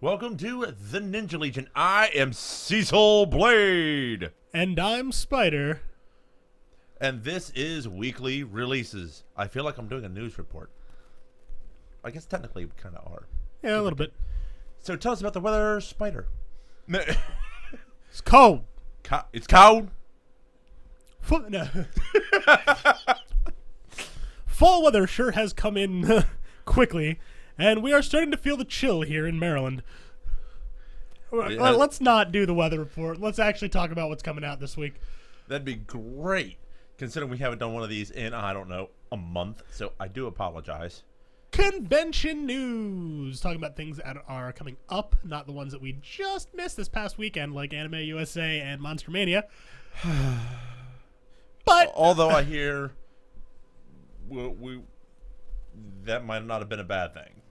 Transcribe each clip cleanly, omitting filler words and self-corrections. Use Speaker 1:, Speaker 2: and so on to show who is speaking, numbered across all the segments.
Speaker 1: Welcome to the Ninja Legion. I am CecilBlade.
Speaker 2: And I'm Spider.
Speaker 1: And this is weekly releases. I feel like I'm doing a news report. I guess technically we kind of are.
Speaker 2: Yeah, a little bit.
Speaker 1: So tell us about the weather, Spider.
Speaker 2: It's cold.
Speaker 1: It's cold.
Speaker 2: No. Fall weather sure has come in quickly, and we are starting to feel the chill here in Maryland.
Speaker 1: Yeah.
Speaker 2: Let's not do the weather report. Let's actually talk about what's coming out this week.
Speaker 1: That'd be great, considering we haven't done one of these in, I don't know, a month. So I do apologize.
Speaker 2: Convention news. Talking about things that are coming up, not the ones that we just missed this past weekend, like Anime USA and Monster Mania. But
Speaker 1: although I hear that might not have been a bad thing.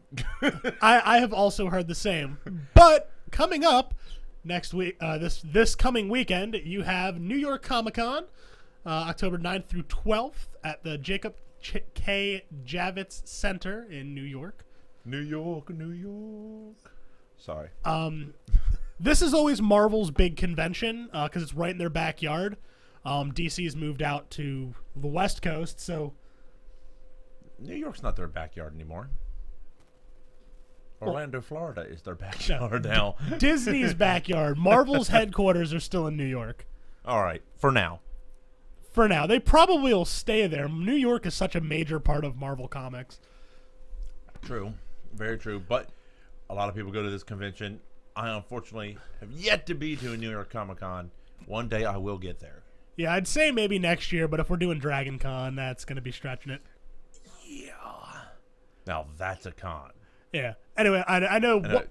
Speaker 2: I have also heard the same. But coming up next week, this coming weekend, you have New York Comic Con, October 9th through 12th at the Jacob K. Javits Center in New York.
Speaker 1: New York, New York. Sorry.
Speaker 2: This is always Marvel's big convention because it's right in their backyard. DC's moved out to the West Coast, so
Speaker 1: New York's not their backyard anymore. Orlando, Florida is their backyard now.
Speaker 2: Disney's backyard. Marvel's headquarters are still in New York.
Speaker 1: All right, for now.
Speaker 2: For now. They probably will stay there. New York is such a major part of Marvel Comics.
Speaker 1: True. Very true. But a lot of people go to this convention. I unfortunately have yet to be to a New York Comic Con. One day I will get there.
Speaker 2: Yeah, I'd say maybe next year, but if we're doing Dragon Con, that's going to be stretching it.
Speaker 1: Yeah. Now that's a con.
Speaker 2: Yeah. Anyway, I know.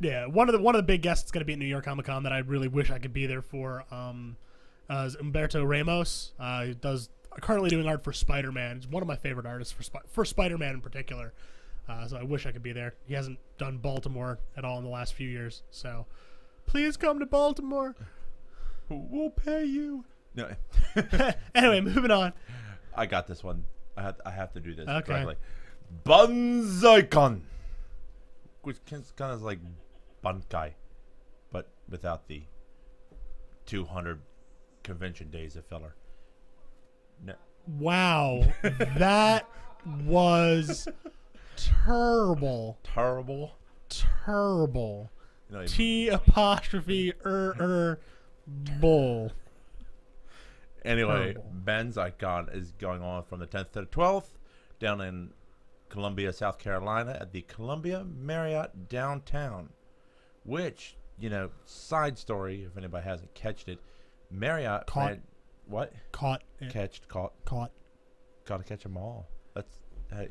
Speaker 2: Yeah, one of the big guests that's going to be at New York Comic Con that I really wish I could be there for is Humberto Ramos. He does currently doing art for Spider-Man. He's one of my favorite artists for Spider-Man in particular. So I wish I could be there. He hasn't done Baltimore at all in the last few years. So please come to Baltimore.
Speaker 1: We'll pay you. No.
Speaker 2: Anyway, moving on.
Speaker 1: I got this one. I have to do this
Speaker 2: Okay.
Speaker 1: correctly. Banzai-con, which kind of like Bankai, but without the 200 convention days of filler. No.
Speaker 2: Wow, that was terrible.
Speaker 1: Terrible.
Speaker 2: Terrible.
Speaker 1: You know,
Speaker 2: T apostrophe bull.
Speaker 1: Anyway,
Speaker 2: Terrible.
Speaker 1: Banzai-con is going on from the 10th to the 12th down in Columbia, South Carolina at the Columbia Marriott downtown. Which, side story, if anybody hasn't catched it, Marriott
Speaker 2: Caught.
Speaker 1: What?
Speaker 2: Caught.
Speaker 1: Caught. Gotta catch them all. That's hey.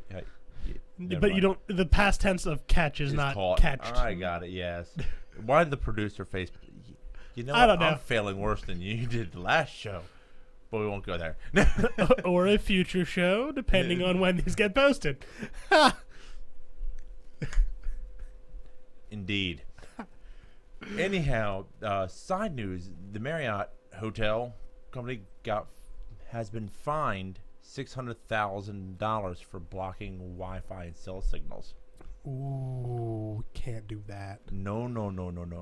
Speaker 1: Never
Speaker 2: But
Speaker 1: mind.
Speaker 2: you don't. The past tense of catch is
Speaker 1: It's
Speaker 2: not
Speaker 1: caught.
Speaker 2: catched.
Speaker 1: I got it. Yes. Why did the producer face?
Speaker 2: I don't know.
Speaker 1: I'm failing worse than you did the last show, but we won't go there.
Speaker 2: Or a future show, depending on when these get posted.
Speaker 1: Indeed. Anyhow, side news: the Marriott Hotel Company has been fined $600,000 for blocking Wi-Fi and cell signals.
Speaker 2: Ooh, can't do that.
Speaker 1: No.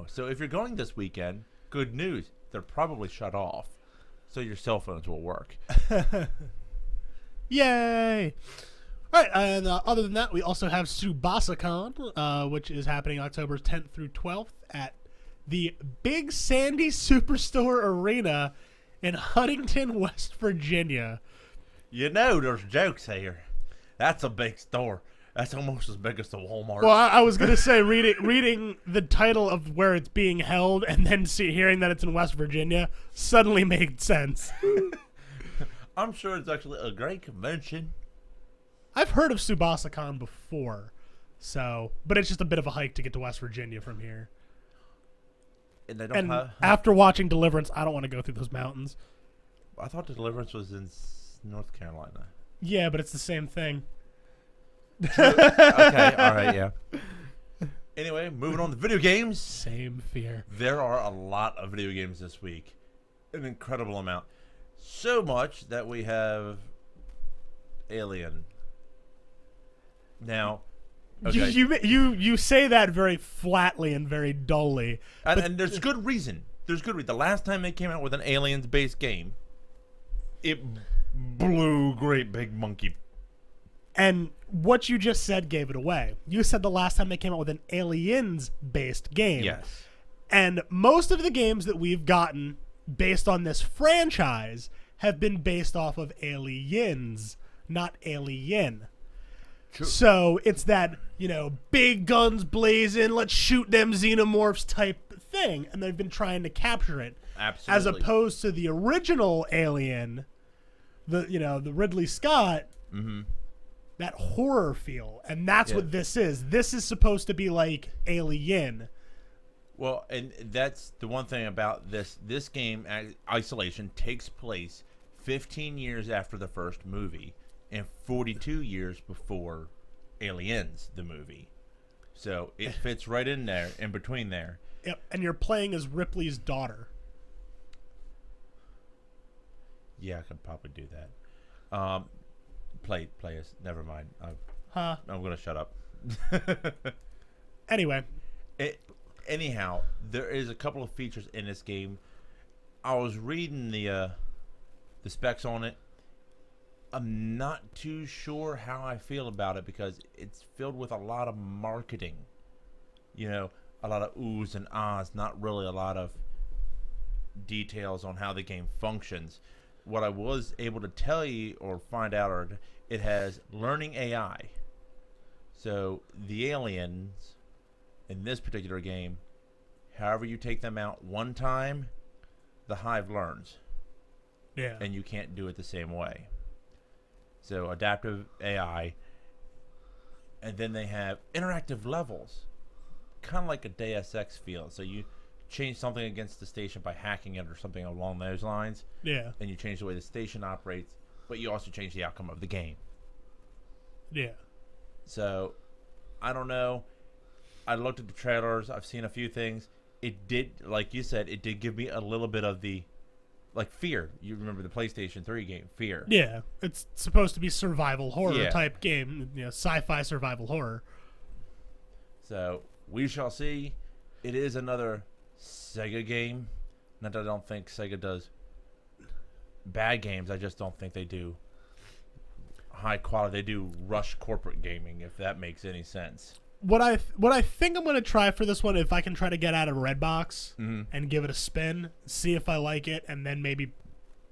Speaker 1: So if you're going this weekend, good news. They're probably shut off, so your cell phones will work.
Speaker 2: Yay! All right, and other than that, we also have SubasaCon, which is happening October 10th through 12th at the Big Sandy Superstore Arena in Huntington, West Virginia.
Speaker 1: There's jokes here. That's a big store. That's almost as big as the Walmart.
Speaker 2: Well, I was gonna say reading the title of where it's being held and then hearing that it's in West Virginia suddenly made sense.
Speaker 1: I'm sure it's actually a great convention.
Speaker 2: I've heard of SubasaCon before, but it's just a bit of a hike to get to West Virginia from here.
Speaker 1: And they don't
Speaker 2: And
Speaker 1: have.
Speaker 2: after watching Deliverance, I don't want to go through those mountains.
Speaker 1: I thought the Deliverance was in North Carolina.
Speaker 2: Yeah, but it's the same thing.
Speaker 1: Okay, all right, yeah. Anyway, moving on to video games.
Speaker 2: Same fear.
Speaker 1: There are a lot of video games this week. An incredible amount. So much that we have Alien. Now, Okay?
Speaker 2: You say that very flatly and very dully.
Speaker 1: And there's good reason. There's good reason. The last time they came out with an aliens-based game, it blew great big monkey.
Speaker 2: And what you just said gave it away. You said the last time they came out with an aliens-based game.
Speaker 1: Yes.
Speaker 2: And most of the games that we've gotten based on this franchise have been based off of aliens, not alien.
Speaker 1: True.
Speaker 2: So it's that, big guns blazing, let's shoot them xenomorphs type thing. And they've been trying to capture it.
Speaker 1: Absolutely.
Speaker 2: As opposed to the original Alien, the Ridley Scott, that horror feel. And that's what this is. This is supposed to be like Alien.
Speaker 1: Well, and that's the one thing about this. This game, Isolation, takes place 15 years after the first movie and 42 years before Aliens, the movie. So it fits right in there, in between there.
Speaker 2: Yep, and you're playing as Ripley's daughter.
Speaker 1: Yeah, I could probably do that. Play us. Never mind. I'm going to shut up.
Speaker 2: Anyway.
Speaker 1: Anyhow, there is a couple of features in this game. I was reading the specs on it. I'm not too sure how I feel about it because it's filled with a lot of marketing. A lot of oohs and ahs, not really a lot of details on how the game functions. What I was able to tell you or find out, it has learning AI. So the aliens in this particular game, however you take them out one time, the hive learns.
Speaker 2: Yeah.
Speaker 1: And you can't do it the same way. So adaptive AI. And then they have interactive levels. Kind of like a Deus Ex feel. So you change something against the station by hacking it or something along those lines.
Speaker 2: Yeah.
Speaker 1: And you change the way the station operates, but you also change the outcome of the game.
Speaker 2: Yeah.
Speaker 1: So, I don't know. I looked at the trailers. I've seen a few things. It did, like you said, it did give me a little bit of the, fear. You remember the PlayStation 3 game, Fear.
Speaker 2: Yeah. It's supposed to be survival horror type game. Sci-fi survival horror.
Speaker 1: So, we shall see. It is another Sega game. Not that I don't think Sega does bad games. I just don't think they do high quality. They do rush corporate gaming, if that makes any sense.
Speaker 2: What I think I'm going to try for this one, if I can try to get out of Redbox and give it a spin, see if I like it, and then maybe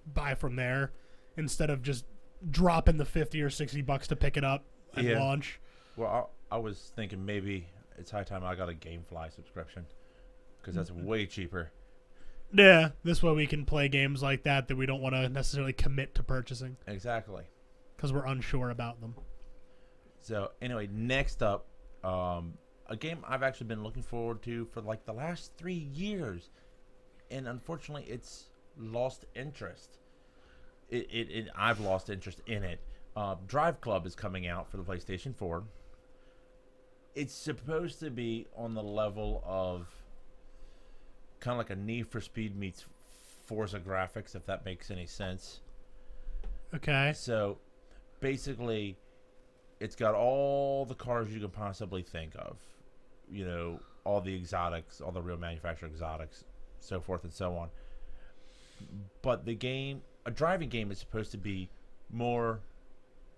Speaker 2: buy from there instead of just dropping the $50 or $60 to pick it up and launch.
Speaker 1: Well, I was thinking maybe it's high time I got a GameFly subscription because that's way cheaper.
Speaker 2: Yeah, this way we can play games like that we don't want to necessarily commit to purchasing.
Speaker 1: Exactly.
Speaker 2: Because we're unsure about them.
Speaker 1: So, anyway, next up, a game I've actually been looking forward to for the last 3 years, and unfortunately it's lost interest. I've lost interest in it. Drive Club is coming out for the PlayStation 4. It's supposed to be on the level of kind of like a Need for Speed meets Forza graphics, if that makes any sense.
Speaker 2: Okay.
Speaker 1: So, basically, it's got all the cars you can possibly think of. All the exotics, all the real manufacturer exotics, so forth and so on. But the game, a driving game, is supposed to be more,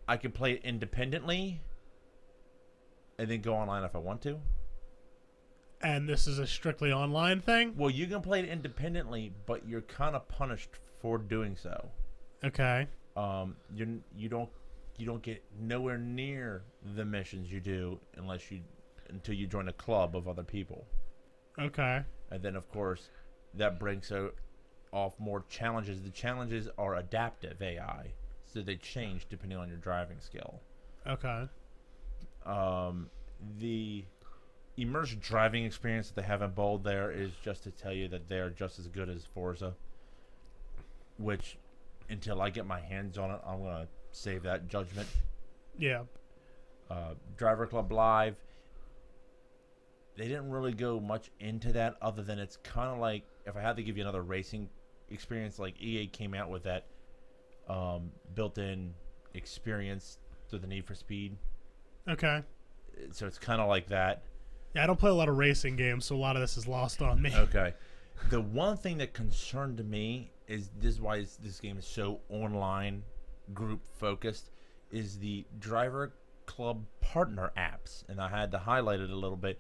Speaker 1: I can play it independently and then go online if I want to.
Speaker 2: And this is a strictly online thing?
Speaker 1: Well, you can play it independently, but you're kind of punished for doing so.
Speaker 2: Okay.
Speaker 1: You don't get nowhere near the missions you do until you join a club of other people.
Speaker 2: Okay.
Speaker 1: And then, of course, that brings off more challenges. The challenges are adaptive AI, so they change depending on your driving skill.
Speaker 2: Okay.
Speaker 1: The immersive driving experience that they have in bold there is just to tell you that they are just as good as Forza, which, until I get my hands on it, I'm going to save that judgment.
Speaker 2: Yeah.
Speaker 1: Driver Club Live, they didn't really go much into that other than it's kind of like, if I had to give you another racing experience, like EA came out with that built-in experience through the Need for Speed.
Speaker 2: Okay.
Speaker 1: So it's kind of like that.
Speaker 2: Yeah, I don't play a lot of racing games, so a lot of this is lost on me.
Speaker 1: Okay. The one thing that concerned me is this is why this game is so online group focused is the driver club partner apps, and I had to highlight it a little bit,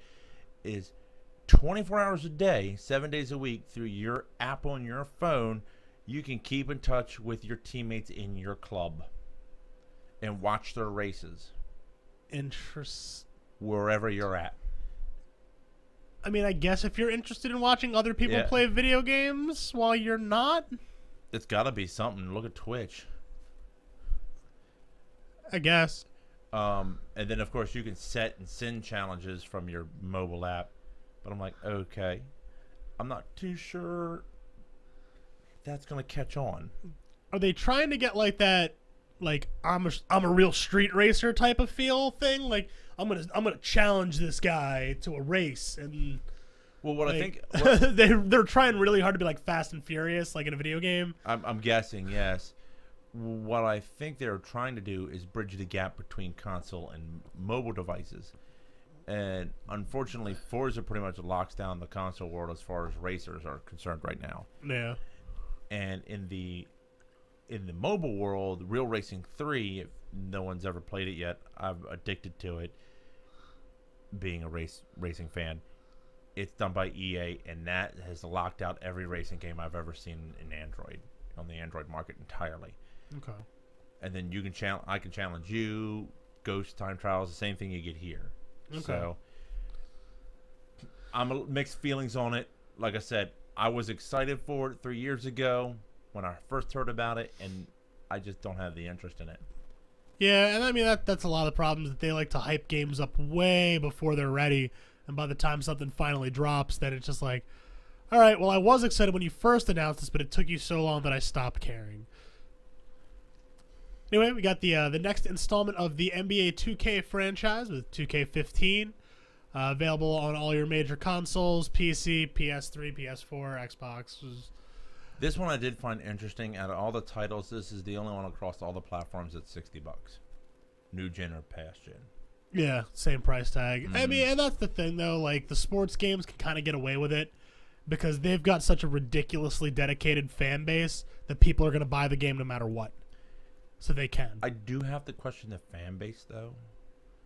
Speaker 1: is 24 hours a day, 7 days a week through your app on your phone, you can keep in touch with your teammates in your club and watch their races.
Speaker 2: Interesting.
Speaker 1: Wherever you're at.
Speaker 2: I mean, I guess if you're interested in watching other people play video games while you're not,
Speaker 1: it's got to be something. Look at Twitch.
Speaker 2: I guess.
Speaker 1: And then, of course, you can set and send challenges from your mobile app. But I'm like, okay. I'm not too sure that's going to catch on.
Speaker 2: Are they trying to get like that, like, I'm a real street racer type of feel thing? Like, I'm gonna challenge this guy to a race, and
Speaker 1: well, what
Speaker 2: like,
Speaker 1: I think
Speaker 2: they're trying really hard to be like Fast and Furious, like in a video game.
Speaker 1: I'm guessing, yes. What I think they're trying to do is bridge the gap between console and mobile devices, and unfortunately, Forza pretty much locks down the console world as far as racers are concerned right now.
Speaker 2: Yeah.
Speaker 1: And in the mobile world, Real Racing 3, if no one's ever played it yet, I'm addicted to it. Being a racing fan, it's done by EA, and that has locked out every racing game I've ever seen in Android, on the Android market entirely.
Speaker 2: Okay.
Speaker 1: And then you can I can challenge you, Ghost Time Trials, the same thing you get here. Okay. So I'm mixed feelings on it. Like I said, I was excited for it 3 years ago when I first heard about it, and I just don't have the interest in it.
Speaker 2: Yeah, and I mean that's a lot of the problems that they like to hype games up way before they're ready, and by the time something finally drops, then it's just like, all right, well, I was excited when you first announced this, but it took you so long that I stopped caring. Anyway, we got the next installment of the NBA 2K franchise with 2K15, available on all your major consoles: PC, PS3, PS4, Xbox.
Speaker 1: This one I did find interesting. Out of all the titles, this is the only one across all the platforms that's $60. New gen or past gen.
Speaker 2: Yeah, same price tag. I mean, and that's the thing, though. Like, the sports games can kind of get away with it because they've got such a ridiculously dedicated fan base that people are going to buy the game no matter what. So they can.
Speaker 1: I do have to question the fan base, though.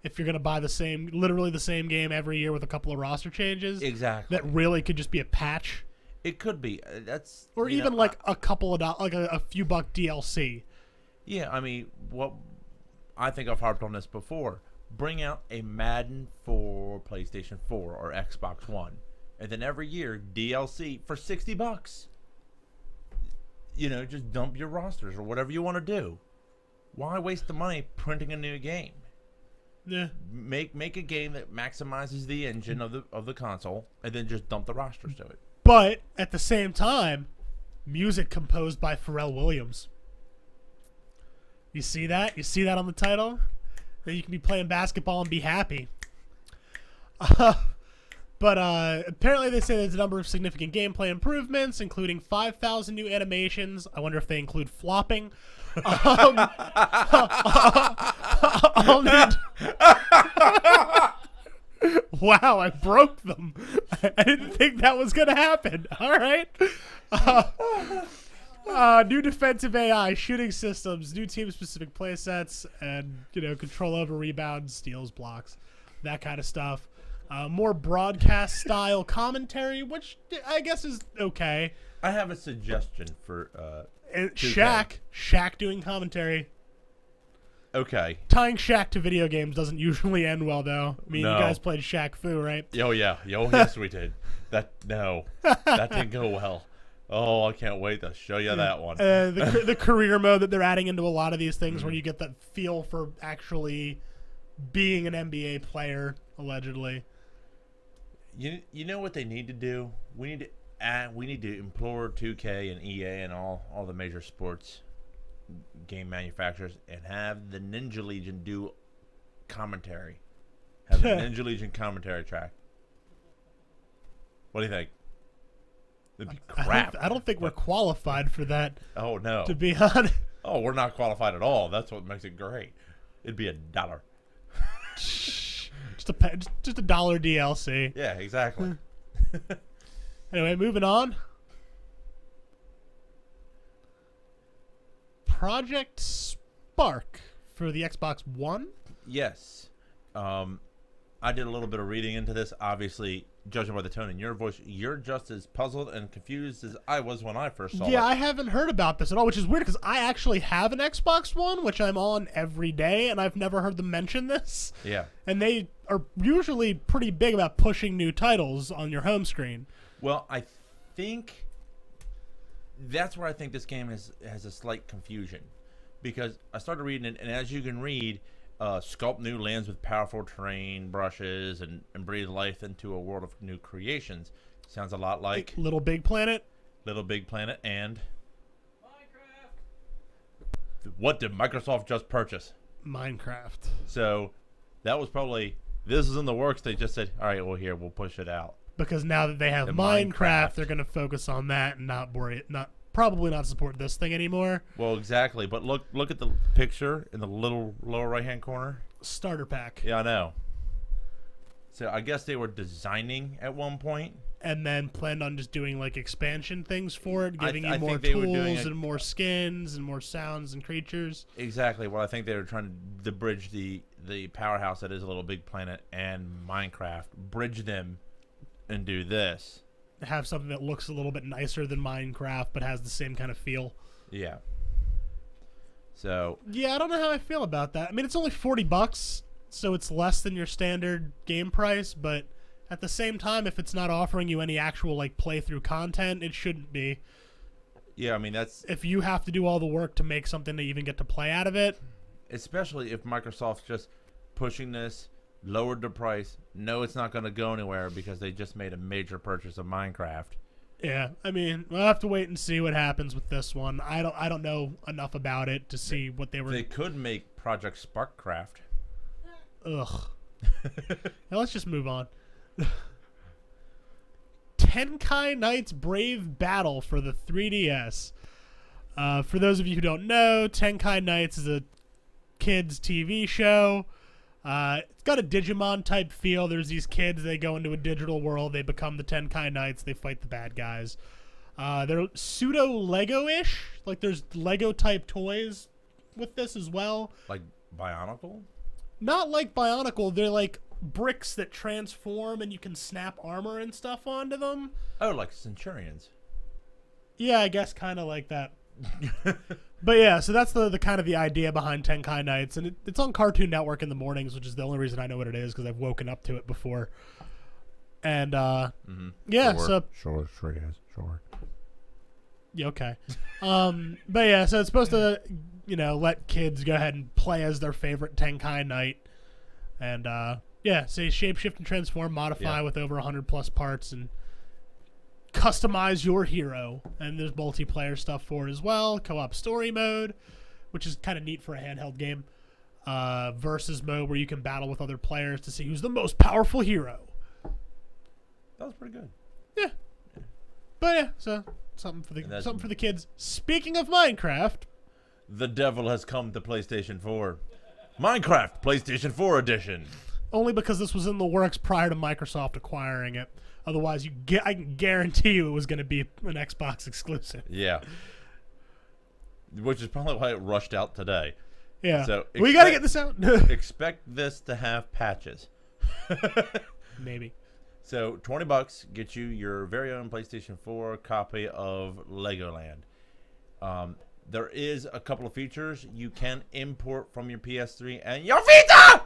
Speaker 2: If you're going to buy literally the same game every year with a couple of roster changes.
Speaker 1: Exactly.
Speaker 2: That really could just be a patch.
Speaker 1: It could be. That's
Speaker 2: or even like a couple of like a few buck DLC.
Speaker 1: Yeah, I mean, what I think I've harped on this before. Bring out a Madden for PlayStation 4 or Xbox One, and then every year DLC for $60. You know, just dump your rosters or whatever you want to do. Why waste the money printing a new game?
Speaker 2: Yeah.
Speaker 1: Make a game that maximizes the engine of the console, and then just dump the rosters to it.
Speaker 2: But at the same time, music composed by Pharrell Williams. You see that? You see that on the title? Then you can be playing basketball and be happy. But apparently they say there's a number of significant gameplay improvements, including 5,000 new animations. I wonder if they include flopping. Wow, I broke them. I didn't think that was going to happen. All right. New defensive AI, shooting systems, new team-specific playsets, and, control over rebounds, steals, blocks, that kind of stuff. More broadcast-style commentary, which I guess is okay.
Speaker 1: I have a suggestion for
Speaker 2: Shaq doing commentary.
Speaker 1: Okay.
Speaker 2: Tying Shaq to video games doesn't usually end well, though. I mean,
Speaker 1: no.
Speaker 2: You guys played Shaq Fu, right?
Speaker 1: Oh, yeah. Oh, yes, we did. That didn't go well. Oh, I can't wait to show you that one.
Speaker 2: The career mode that they're adding into a lot of these things where you get that feel for actually being an NBA player, allegedly.
Speaker 1: You know what they need to do? We need to implore 2K and EA and all the major sports game manufacturers and have the Ninja Legion do commentary. Have the Ninja Legion commentary track. What do you think? It'd be crap.
Speaker 2: I don't think we're qualified for that.
Speaker 1: Oh, no.
Speaker 2: To be honest.
Speaker 1: Oh, we're not qualified at all. That's what makes it great. It'd be $1.
Speaker 2: just a $1 DLC.
Speaker 1: Yeah, exactly.
Speaker 2: Anyway, moving on. Project Spark for the Xbox One.
Speaker 1: Yes. I did a little bit of reading into this. Obviously, judging by the tone in your voice, you're just as puzzled and confused as I was when I first saw it.
Speaker 2: Yeah, I haven't heard about this at all, which is weird because I actually have an Xbox One, which I'm on every day, and I've never heard them mention this.
Speaker 1: Yeah.
Speaker 2: And they are usually pretty big about pushing new titles on your home screen.
Speaker 1: Well, I think that's where I think this game has a slight confusion. Because I started reading it, and as you can read, sculpt new lands with powerful terrain brushes and breathe life into a world of new creations. Sounds a lot like
Speaker 2: Little Big Planet.
Speaker 1: Little Big Planet and Minecraft. What did Microsoft just purchase?
Speaker 2: Minecraft.
Speaker 1: So that was probably, this is in the works. They just said, all right, well, here, we'll push it out.
Speaker 2: Because now that they have Minecraft, they're going to focus on that and probably not support this thing anymore.
Speaker 1: Well, exactly. But look at the picture in the little lower right-hand corner.
Speaker 2: Starter pack.
Speaker 1: Yeah, I know. So I guess they were designing at one point.
Speaker 2: And then planned on just doing like expansion things for it, giving you more
Speaker 1: think
Speaker 2: tools and more skins and more sounds and creatures.
Speaker 1: Exactly. Well, I think they were trying to bridge the powerhouse that is a Little Big Planet and Minecraft. Bridge them and do this.
Speaker 2: Have something that looks a little bit nicer than Minecraft, but has the same kind of feel.
Speaker 1: Yeah. So.
Speaker 2: Yeah, I don't know how I feel about that. I mean, it's only $40, so it's less than your standard game price, but at the same time, if it's not offering you any actual like playthrough content, it shouldn't be.
Speaker 1: Yeah, I mean that's.
Speaker 2: If you have to do all the work to make something to even get to play out of it.
Speaker 1: Especially if Microsoft's just pushing this. Lowered the price. No, it's not going to go anywhere because they just made a major purchase of Minecraft.
Speaker 2: Yeah, I mean, we'll have to wait and see what happens with this one. I don't know enough about it to see what they were.
Speaker 1: They could make Project Sparkcraft.
Speaker 2: Ugh. Now let's just move on. Tenkai Knight's Brave Battle for the 3DS. For those of you who don't know, Tenkai Knights is a kids TV show. It's got a Digimon type feel. There's these kids, they go into a digital world, they become the Tenkai Knights, they fight the bad guys. They're pseudo Lego-ish, like there's Lego type toys with this as well.
Speaker 1: Like Bionicle?
Speaker 2: Not like Bionicle, they're like bricks that transform and you can snap armor and stuff onto them.
Speaker 1: Oh, like Centurions.
Speaker 2: Yeah, I guess kind of like that. But yeah, so that's the kind of the idea behind Tenkai Knights, and it's on Cartoon Network in the mornings, which is the only reason I know what it is because I've woken up to it before. And yeah,
Speaker 1: sure.
Speaker 2: So
Speaker 1: sure, yes, sure.
Speaker 2: Yeah, okay. But yeah, so it's supposed to let kids go ahead and play as their favorite Tenkai Knight, and yeah, so you shapeshift and transform, modify with over 100+ parts, and customize your hero. And there's multiplayer stuff for it as well. Co-op story mode, which is kind of neat for a handheld game. Versus mode where you can battle with other players to see who's the most powerful hero.
Speaker 1: That was pretty good.
Speaker 2: Yeah. But yeah, so something for the kids. Speaking of Minecraft,
Speaker 1: the devil has come to PlayStation 4. Minecraft PlayStation 4 edition.
Speaker 2: Only because this was in the works prior to Microsoft acquiring it. Otherwise, I can guarantee you it was going to be an Xbox exclusive.
Speaker 1: Yeah. Which is probably why it rushed out today.
Speaker 2: Yeah.
Speaker 1: So
Speaker 2: we got to get this out.
Speaker 1: Expect this to have patches.
Speaker 2: Maybe.
Speaker 1: So $20 gets you your very own PlayStation 4 copy of Legoland. There is a couple of features you can import from your PS3 and your Vita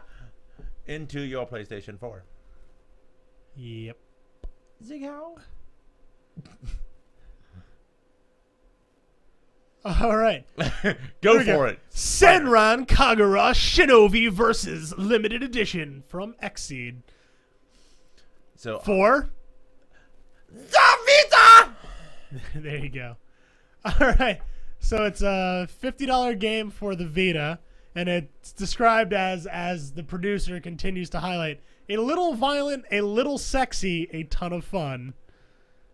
Speaker 1: into your PlayStation 4.
Speaker 2: Yep.
Speaker 1: Zighow.
Speaker 2: All right.
Speaker 1: Go for it.
Speaker 2: Senran Kagura Shinobi versus Limited Edition from Xseed.
Speaker 1: So
Speaker 2: for
Speaker 1: Vita.
Speaker 2: There you go. All right. So it's a $50 game for the Vita, and it's described as the producer continues to highlight, a little violent, a little sexy, a ton of fun.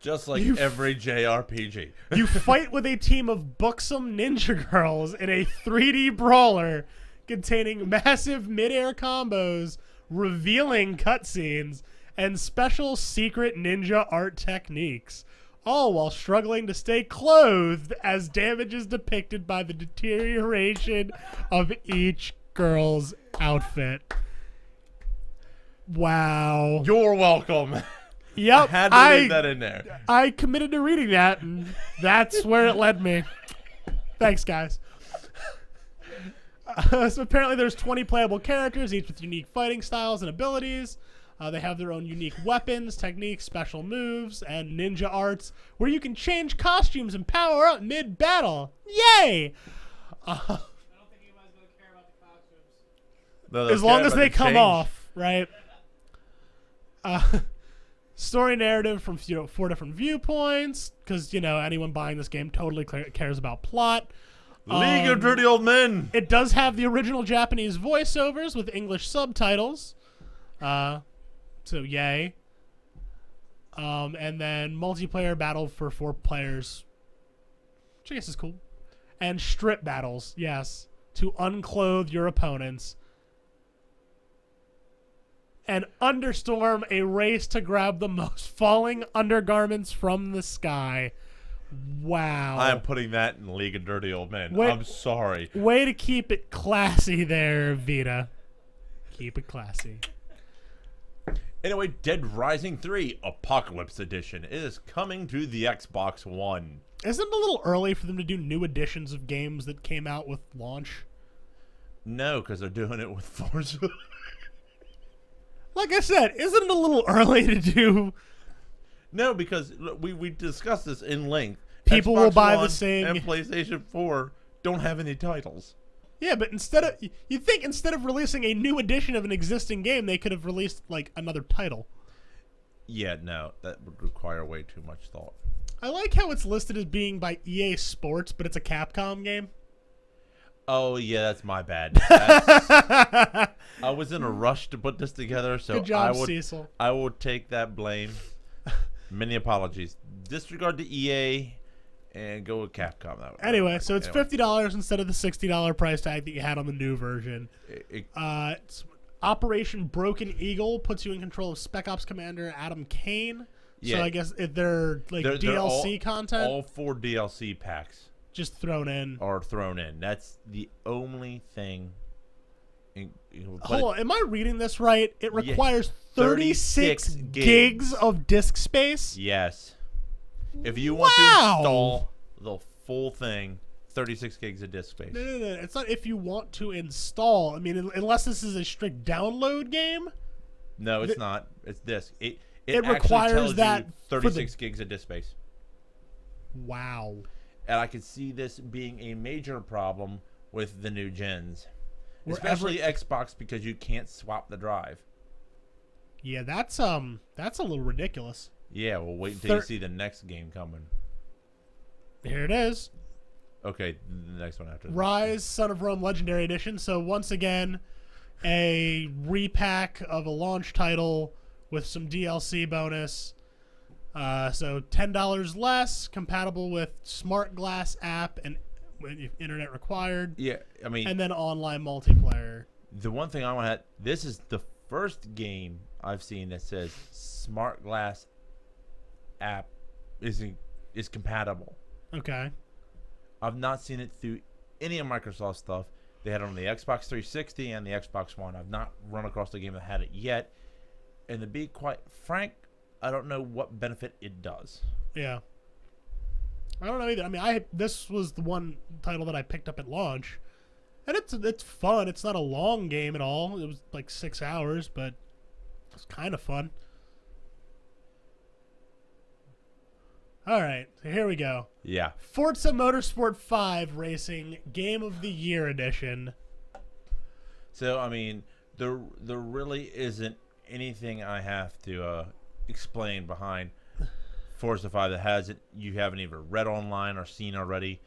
Speaker 1: Just like every JRPG.
Speaker 2: You fight with a team of buxom ninja girls in a 3D brawler containing massive mid-air combos, revealing cutscenes, and special secret ninja art techniques, all while struggling to stay clothed as damage is depicted by the deterioration of each girl's outfit. Wow.
Speaker 1: You're welcome.
Speaker 2: Yep.
Speaker 1: I had to leave that in there.
Speaker 2: I committed to reading that, and that's where it led me. Thanks, guys. So apparently there's 20 playable characters, each with unique fighting styles and abilities. They have their own unique weapons, techniques, special moves, and ninja arts, where you can change costumes and power up mid-battle. Yay!
Speaker 3: I don't think anybody's going to care about the costumes.
Speaker 1: No,
Speaker 2: As long as they come off, right? Story narrative from 4 different viewpoints, because, anyone buying this game totally cares about plot.
Speaker 1: League of Dirty Old Men.
Speaker 2: It does have the original Japanese voiceovers with English subtitles. So yay. And then multiplayer battle for 4 players, which I guess is cool. And strip battles, yes, to unclothe your opponents. And Understorm, a race to grab the most falling undergarments from the sky. Wow.
Speaker 1: I am putting that in League of Dirty Old Men.
Speaker 2: Wait.
Speaker 1: I'm sorry.
Speaker 2: Way to keep it classy there, Vita. Keep it classy.
Speaker 1: Anyway, Dead Rising 3 Apocalypse Edition is coming to the Xbox One.
Speaker 2: Isn't it a little early for them to do new editions of games that came out with launch?
Speaker 1: No, because they're doing it with Forza.
Speaker 2: Like I said, isn't it a little early to do?
Speaker 1: No, because we discussed this in length.
Speaker 2: People
Speaker 1: Xbox
Speaker 2: will buy
Speaker 1: One
Speaker 2: the same.
Speaker 1: and PlayStation 4 don't have any titles.
Speaker 2: Yeah, but you think instead of releasing a new edition of an existing game, they could have released like another title.
Speaker 1: Yeah, no, that would require way too much thought.
Speaker 2: I like how it's listed as being by EA Sports, but it's a Capcom game.
Speaker 1: Oh yeah, that's my bad. I was in a rush to put this together, so
Speaker 2: Good job, Cecil.
Speaker 1: I will take that blame. Many apologies. Disregard the EA and go with Capcom.
Speaker 2: Anyway, so it's $50 instead of the $60 price tag that you had on the new version. It's Operation Broken Eagle puts you in control of Spec Ops Commander Adam Kane. Yeah. So I guess they're DLC content.
Speaker 1: All 4 DLC packs
Speaker 2: just thrown in.
Speaker 1: Are thrown in. That's the only thing.
Speaker 2: Hold on, am I reading this right? It requires 36 gigs of disk space?
Speaker 1: Yes. If you want to install the full thing, 36 gigs of disk space.
Speaker 2: No. It's not if you want to install. I mean, unless this is a strict download game.
Speaker 1: No, it's not. It's disk. It
Speaker 2: requires
Speaker 1: tells
Speaker 2: that
Speaker 1: 36 gigs of disk space.
Speaker 2: Wow.
Speaker 1: And I could see this being a major problem with the new gens. Especially Xbox, because you can't swap the drive.
Speaker 2: Yeah, that's a little ridiculous.
Speaker 1: Yeah, well, wait until you see the next game coming.
Speaker 2: Here it is.
Speaker 1: Okay, the next one after.
Speaker 2: Rise, Son of Rome Legendary Edition. So once again, a repack of a launch title with some DLC bonus. So $10 less, compatible with Smart Glass app and internet required.
Speaker 1: Yeah, I mean,
Speaker 2: and then online multiplayer.
Speaker 1: The one thing I want to add, this is the first game I've seen that says Smart Glass app is compatible.
Speaker 2: Okay.
Speaker 1: I've not seen it through any of Microsoft stuff. They had it on the Xbox 360 and the Xbox One. I've not run across a game that had it yet. And to be quite frank, I don't know what benefit it does.
Speaker 2: Yeah. I don't know either. I mean, this was the one title that I picked up at launch, and it's fun. It's not a long game at all. It was like 6 hours, but it's kind of fun. All right, so here we go.
Speaker 1: Yeah.
Speaker 2: Forza Motorsport 5 Racing Game of the Year Edition.
Speaker 1: So I mean, there really isn't anything I have to explain behind Forza 5 that you haven't either read online or seen already.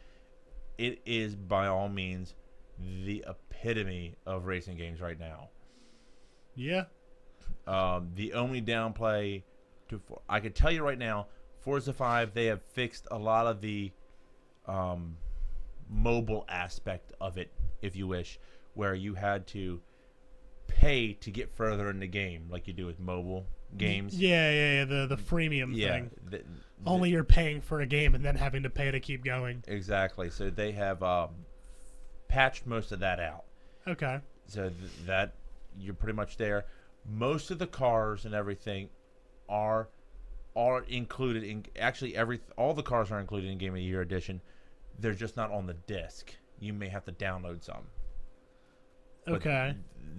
Speaker 1: It is by all means the epitome of racing games right now.
Speaker 2: Yeah.
Speaker 1: The only downplay I can tell you right now, Forza 5, they have fixed a lot of the mobile aspect of it, if you wish, where you had to pay to get further in the game, like you do with mobile games.
Speaker 2: Yeah. The freemium thing.
Speaker 1: the-
Speaker 2: Only you're paying for a game and then having to pay to keep going.
Speaker 1: exactly. So they have patched most of that out.
Speaker 2: Okay.
Speaker 1: So that you're pretty much there. Most of the cars and everything are included in all the cars are included in Game of the Year edition. They're just not on the disc. You may have to download some.
Speaker 2: Okay.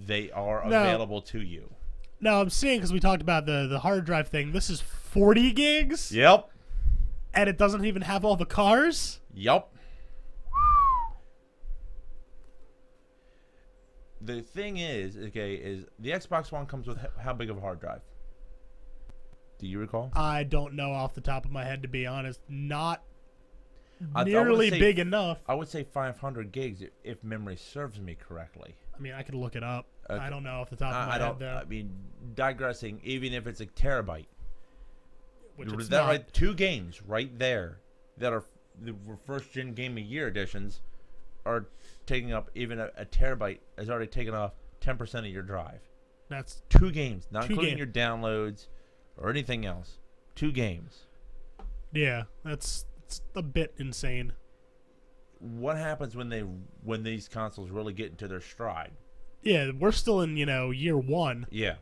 Speaker 1: They are
Speaker 2: Now-
Speaker 1: available to you.
Speaker 2: Now I'm seeing, because we talked about the hard drive thing, this is 40 gigs?
Speaker 1: Yep.
Speaker 2: And it doesn't even have all the cars?
Speaker 1: Yep. The thing is the Xbox One comes with how big of a hard drive? Do you recall?
Speaker 2: I don't know off the top of my head, to be honest. Not
Speaker 1: I would
Speaker 2: nearly
Speaker 1: say-
Speaker 2: big enough.
Speaker 1: I would say 500 gigs if memory serves me correctly.
Speaker 2: I mean, I could look it up.
Speaker 1: Okay.
Speaker 2: I don't know off the top of my
Speaker 1: I
Speaker 2: head,
Speaker 1: don't.
Speaker 2: though.
Speaker 1: I mean, digressing. Even if it's a terabyte,
Speaker 2: Which it's
Speaker 1: that
Speaker 2: not.
Speaker 1: right, 2 games right there that are the first gen Game of Year editions are taking up even a terabyte has already taken off 10% of your drive.
Speaker 2: That's
Speaker 1: 2 games, not
Speaker 2: 2
Speaker 1: including
Speaker 2: games.
Speaker 1: your downloads or anything else. 2 games.
Speaker 2: yeah. It's a bit insane.
Speaker 1: What happens when these consoles really get into their stride?
Speaker 2: Yeah, we're still in year 1,
Speaker 1: Yeah,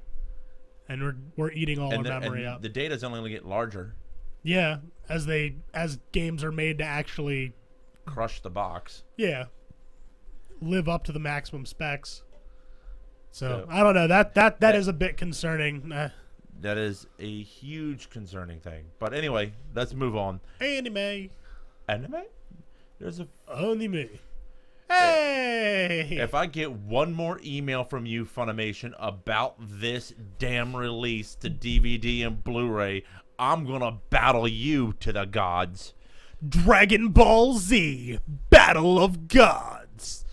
Speaker 2: and we're eating all our memory up.
Speaker 1: the data's only going to get larger.
Speaker 2: Yeah, as games are made to actually
Speaker 1: Crush the box.
Speaker 2: live up to the maximum specs. So
Speaker 1: So-
Speaker 2: I don't know. That is a bit concerning.
Speaker 1: That is a huge concerning thing. But anyway, let's move on.
Speaker 2: Anime,
Speaker 1: Anime? There's a.
Speaker 2: anime. Hey,
Speaker 1: If I get one more email from you, Funimation, about this damn release to DVD and Blu-ray, I'm gonna battle you to the gods.
Speaker 2: Dragon Ball Z, Battle of Gods.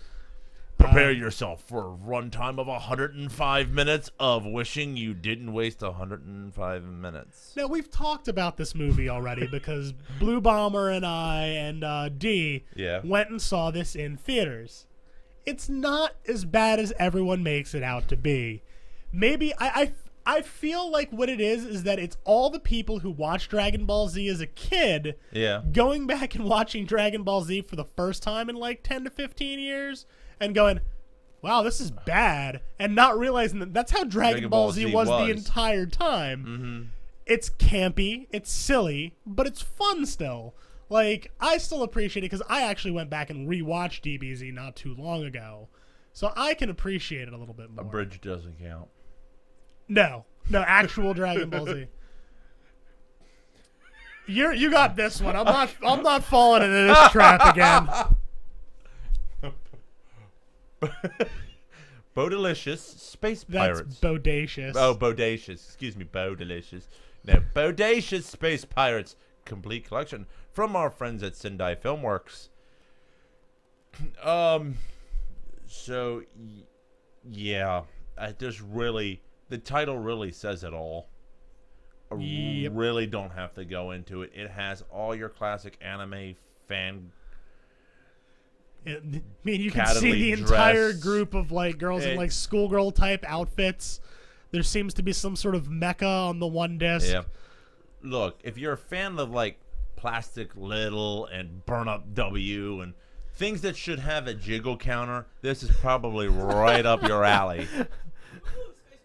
Speaker 1: Prepare yourself for a runtime of 105 minutes of wishing you didn't waste 105 minutes.
Speaker 2: Now, we've talked about this movie already because Blue Bomber and I and D
Speaker 1: Yeah.
Speaker 2: went and saw this in theaters. It's not as bad as everyone makes it out to be. Maybe I feel like what it is that it's all the people who watched Dragon Ball Z as a kid
Speaker 1: Yeah.
Speaker 2: going back and watching Dragon Ball Z for the first time in like 10 to 15 years and going, wow, this is bad, and not realizing that that's how Dragon Ball Z was the entire time.
Speaker 1: Mm-hmm.
Speaker 2: It's campy, it's silly, but it's fun still. Like, I still appreciate it because I actually went back and rewatched DBZ not too long ago, so I can appreciate it a little bit more.
Speaker 1: A bridge doesn't count.
Speaker 2: No, actual Dragon Ball Z. You got this one. I'm not falling into this trap again.
Speaker 1: Bodelicious Space
Speaker 2: That's
Speaker 1: Pirates.
Speaker 2: bodacious.
Speaker 1: Oh, Bodacious. Excuse me, Bodelicious. No, Bodacious Space Pirates. Complete collection from our friends at Sendai Filmworks. So, yeah. The title really says it all. I
Speaker 2: Yep.
Speaker 1: really don't have to go into it. It has all your classic anime fan.
Speaker 2: I mean, you can see the
Speaker 1: Cattily
Speaker 2: entire
Speaker 1: dress.
Speaker 2: group of like girls in like schoolgirl type outfits. There seems to be some sort of mecha on the one disc.
Speaker 1: Yeah. Look, if you're a fan of like Plastic Little and Burn Up W and things that should have a jiggle counter, this is probably right up your alley.
Speaker 3: Space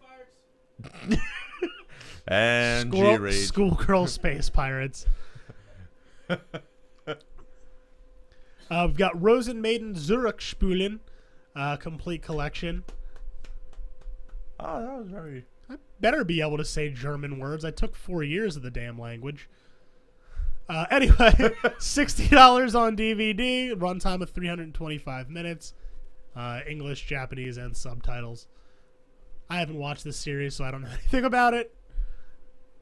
Speaker 3: Pirates.
Speaker 1: And G-Rage.
Speaker 2: Schoolgirl Space Pirates. We've got Rosen Maiden Zurückspulen, complete collection.
Speaker 1: Oh, that was very...
Speaker 2: I better be able to say German words. I took 4 years of the damn language. Anyway, $60 on DVD, runtime of 325 minutes, English, Japanese, and subtitles. I haven't watched this series, so I don't know anything about it.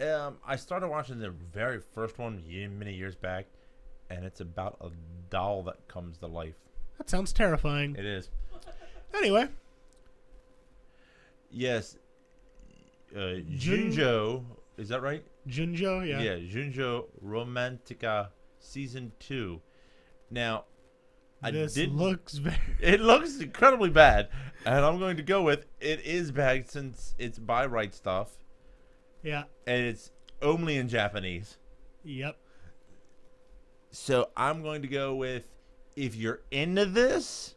Speaker 1: I started watching the very first one many years back, and it's about a doll that comes to life.
Speaker 2: That sounds terrifying.
Speaker 1: It is.
Speaker 2: Anyway,
Speaker 1: Yes. Junjo, is that right?
Speaker 2: Junjo, yeah.
Speaker 1: Junjo Romantica Season 2. Now,
Speaker 2: looks very...
Speaker 1: It looks incredibly bad, and I'm going to go with it is bad since it's buy right stuff.
Speaker 2: Yeah.
Speaker 1: And it's only in Japanese.
Speaker 2: Yep.
Speaker 1: So I'm going to go with, if you're into this,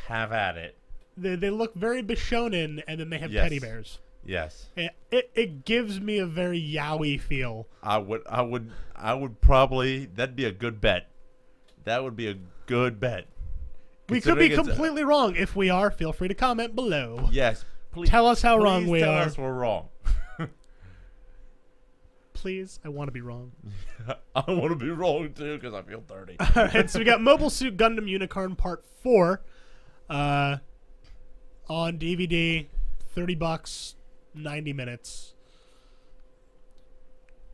Speaker 1: have at it.
Speaker 2: They look very Bishonen, and then they have teddy bears.
Speaker 1: Yes.
Speaker 2: It gives me a very yaoi feel.
Speaker 1: I would probably, that'd be a good bet. That would be a good bet.
Speaker 2: We could be completely wrong. If we are, feel free to comment below.
Speaker 1: Yes. Please,
Speaker 2: tell us how wrong we
Speaker 1: tell
Speaker 2: are.
Speaker 1: us we're wrong.
Speaker 2: Please, I want to be wrong.
Speaker 1: I want to be wrong too because I feel dirty.
Speaker 2: All right, so we got Mobile Suit Gundam Unicorn Part 4 on DVD, $30, 90 minutes.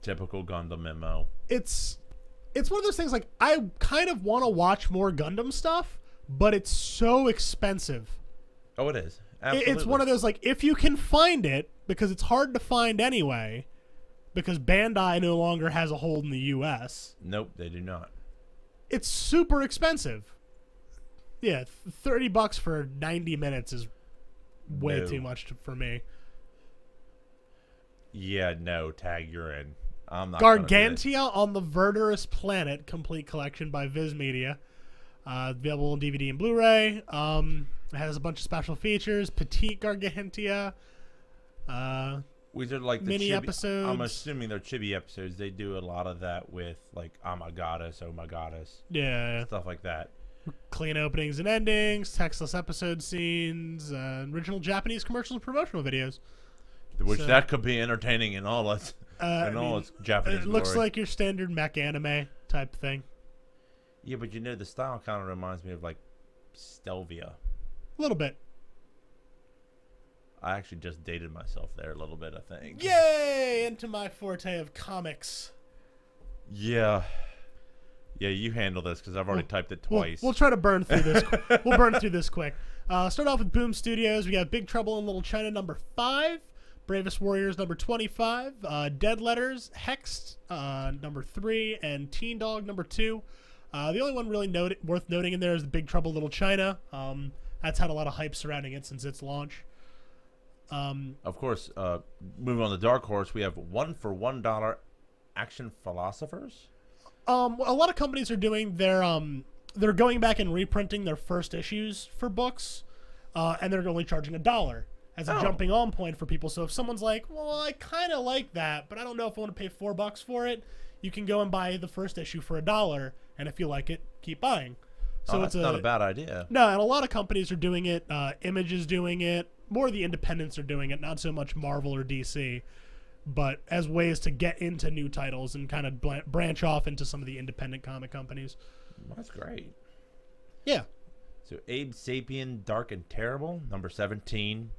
Speaker 1: Typical Gundam MMO.
Speaker 2: It's one of those things, like, I kind of want to watch more Gundam stuff, but it's so expensive.
Speaker 1: Oh, it is. Absolutely.
Speaker 2: It's one of those, like, if you can find it, because it's hard to find anyway, because Bandai no longer has a hold in the U.S.
Speaker 1: Nope, they do not.
Speaker 2: It's super expensive. Yeah, $30 for 90 minutes is way too much for me.
Speaker 1: Yeah, no, tag, you're in. I'm not
Speaker 2: Gargantia on the Verdurous Planet Complete Collection by Viz Media. Available on DVD and Blu-ray. It has a bunch of special features. Petite Gargantia.
Speaker 1: These are like the
Speaker 2: mini
Speaker 1: chibi
Speaker 2: episodes.
Speaker 1: I'm assuming they're chibi episodes. They do a lot of that with, like, I'm a goddess, oh my goddess.
Speaker 2: Yeah.
Speaker 1: Stuff like that.
Speaker 2: Clean openings and endings, textless episode scenes, original Japanese commercials and promotional videos.
Speaker 1: Which that could be entertaining in all its Japanese
Speaker 2: It looks
Speaker 1: glory.
Speaker 2: like your standard mech anime type thing.
Speaker 1: Yeah, but the style kind of reminds me of, like, Stelvia.
Speaker 2: A little bit.
Speaker 1: I actually just dated myself there a little bit, I think.
Speaker 2: Yay! Into my forte of comics.
Speaker 1: Yeah. Yeah, you handle this because I've already typed it twice.
Speaker 2: We'll try to burn through this. We'll burn through this quick. Start off with Boom Studios. We got Big Trouble in Little China number 5, Bravest Warriors number 25, Dead Letters, Hexed number 3, and Teen Dog number 2. The only one really worth noting in there is the Big Trouble Little China. That's had a lot of hype surrounding it since its launch.
Speaker 1: Of course, moving on to Dark Horse, we have 1 for $1 Action Philosophers.
Speaker 2: A lot of companies are doing they're going back and reprinting their first issues for books, and they're only charging $1 as a jumping on point for people. So if someone's like, well, I kind of like that, but I don't know if I want to pay $4 for it, you can go and buy the first issue for $1, and if you like it, keep buying. So
Speaker 1: that's not a bad idea.
Speaker 2: No, and a lot of companies are doing it. Image is doing it. More of the independents are doing it, not so much Marvel or DC, but as ways to get into new titles and kind of branch off into some of the independent comic companies.
Speaker 1: That's great.
Speaker 2: Yeah.
Speaker 1: So Abe Sapien, Dark and Terrible, number 17.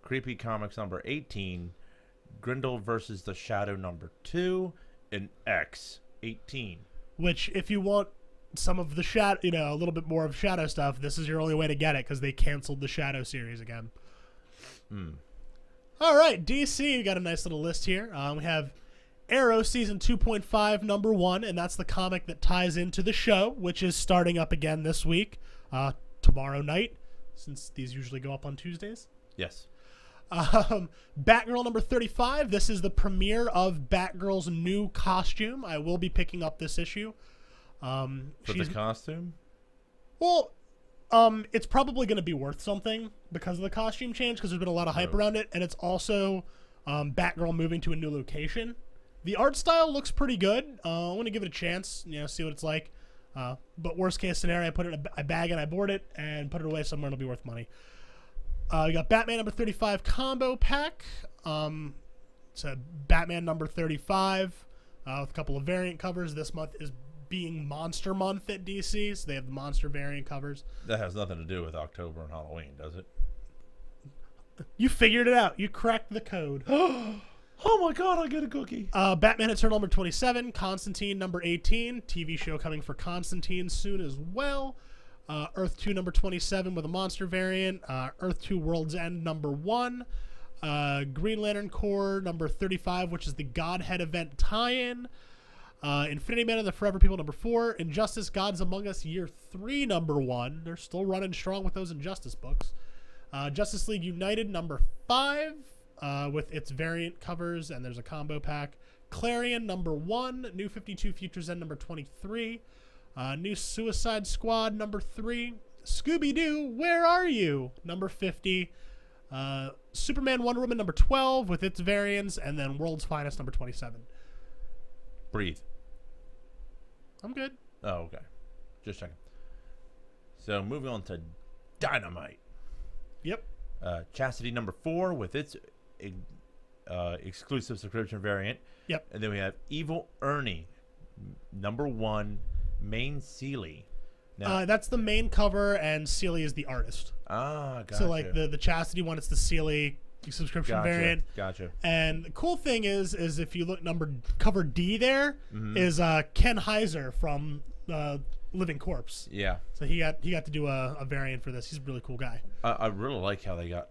Speaker 1: Creepy Comics, number 18. Grindel versus the Shadow, number 2. And X, 18. Which,
Speaker 2: if you want some of the Shadow, a little bit more of Shadow stuff, this is your only way to get it because they canceled the Shadow series again. All right, DC, we got a nice little list here. We have Arrow Season 2.5, number 1, and that's the comic that ties into the show, which is starting up again this week, tomorrow night, since these usually go up on Tuesdays.
Speaker 1: Yes.
Speaker 2: Batgirl number 35. This is the premiere of Batgirl's new costume. I will be picking up this issue.
Speaker 1: For the costume?
Speaker 2: Well, it's probably going to be worth something because of the costume change, because there's been a lot of hype around it, and it's also Batgirl moving to a new location. The art style looks pretty good. I want to give it a chance, see what it's like. But worst case scenario, I put it in a bag and I board it and put it away somewhere and it'll be worth money. We got Batman number 35 combo pack. It's a Batman number 35 with a couple of variant covers. This month is being Monster Month at DC, so they have the Monster variant covers.
Speaker 1: That has nothing to do with October and Halloween, does it?
Speaker 2: You figured it out. You cracked the code.
Speaker 1: Oh my god, I get a cookie.
Speaker 2: Batman Eternal number 27, Constantine number 18, TV show coming for Constantine soon as well. Earth 2 number 27 with a monster variant. Earth 2 World's End number 1. Green Lantern Corps number 35, which is the Godhead event tie-in. Infinity Man and the Forever People, number 4. Injustice Gods Among Us, year 3, number 1. They're still running strong with those Injustice books. Justice League United, number 5, with its variant covers, and there's a combo pack. Clarion, number 1. New 52 Futures End, number 23. New Suicide Squad, number 3. Scooby-Doo, Where Are You? Number 50. Superman Wonder Woman, number 12, with its variants, and then World's Finest, number 27.
Speaker 1: Breathe.
Speaker 2: I'm good.
Speaker 1: Oh, okay. Just checking. So moving on to Dynamite.
Speaker 2: Yep.
Speaker 1: Chastity number 4 with its exclusive subscription variant.
Speaker 2: Yep.
Speaker 1: And then we have Evil Ernie, number 1, Main Sealy. Now,
Speaker 2: That's the main cover, and Sealy is the artist.
Speaker 1: gotcha.
Speaker 2: So like the Chastity one, it's the Sealy subscription variant.
Speaker 1: Gotcha.
Speaker 2: And the cool thing is if you look cover D there is Ken Heiser from Living Corpse.
Speaker 1: Yeah.
Speaker 2: So he got to do a variant for this. He's a really cool guy.
Speaker 1: I really like how they got